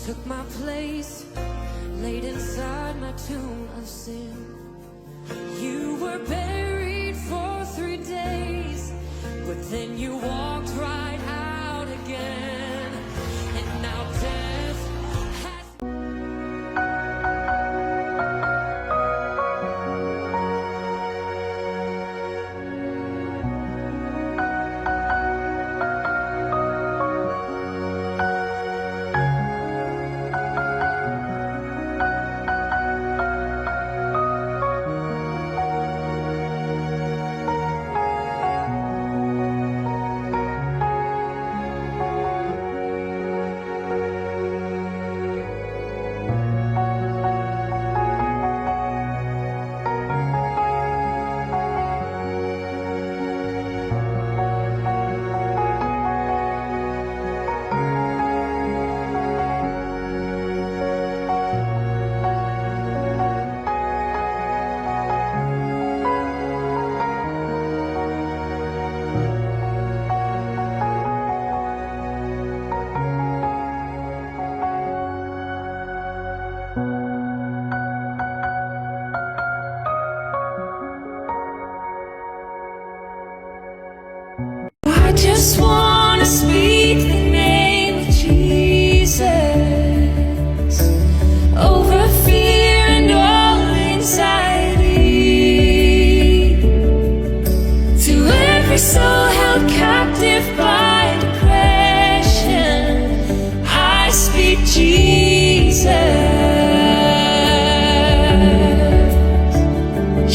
took my place, laid inside my tomb of sin. You were buried for 3 days, but then you walked right out again. And now death has... I just wanna speak the name of Jesus over fear and all anxiety. To every soul held captive by depression, I speak Jesus.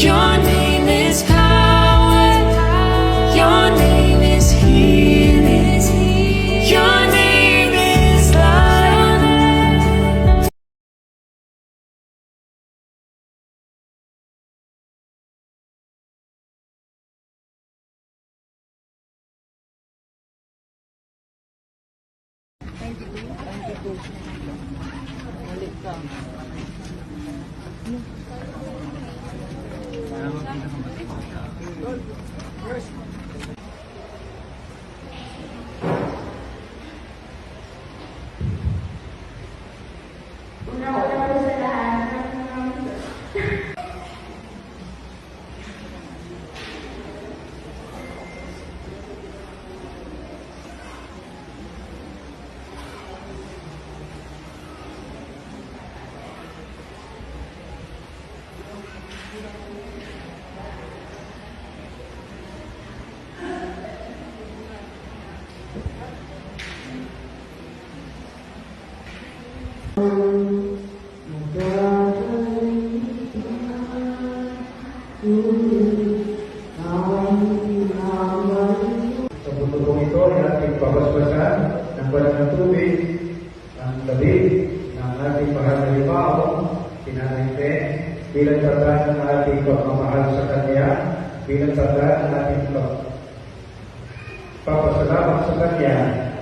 Your name is power. Your name is healing. Your name is life. Sa bundok ito ay ating babasbasan ng banal na tubig, ang labig ng ating mahal na limaw, pinanayte, bilang tanda ng ating pagmamahal sa Kanya, bilang tanda ng ating papasalamat sa Kanya,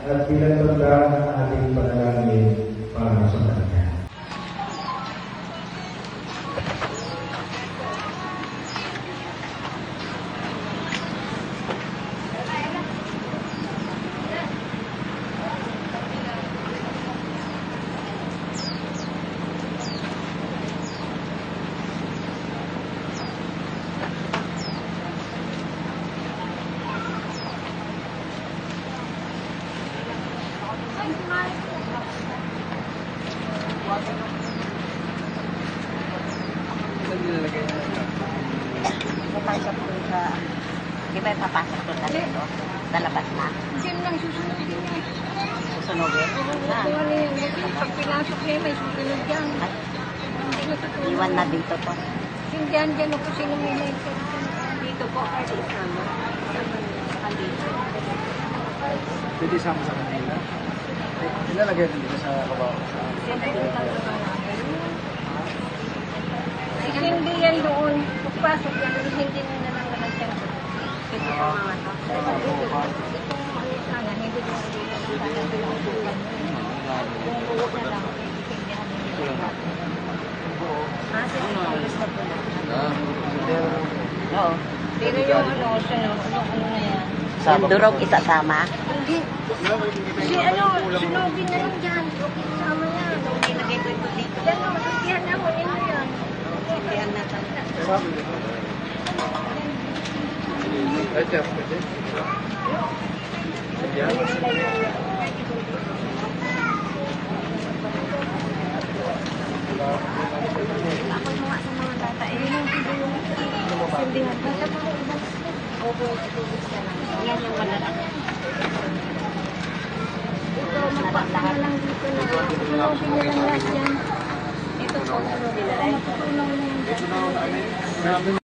at bilang tanda ng ating panalangin para sa Kanya. Papasok doon sa... Di ba papasok doon na dito? Sa labas na? Diyan lang susunod niya. Susunogin? Ah, Pag pinasok niya, may susunod yan. ay, Hindi natutulog. iwan na dito to. Sindihan dyan ako sino may dito po. Pwede sama sa kanila. Ilalagay din dito sa kabaw. Hindi yan doon. Pagpasok yan, hindi na lang naman siya. Ito po mga to. Itong ano sana, hindi ko kung buwag na lang, sindihan nila. Oo. Pero yung ano na yan. Yung durog isasama. Hindi. Kasi ano, sunugin na lang dyan. Sama niya. Nilagay ko ito dito. Yan o, sisihan niya ko nino yan. Kaya natin. Ako yung mga sa mga bata. Eh, yung sindihan. Basta pa ako ibang. Opo, itulog ka lang. Yan yung malalaki. Ito, magpakla ka lang dito na. Tulogin niya lang lahat yan. Ito po, ano nila? Matutulong na yan.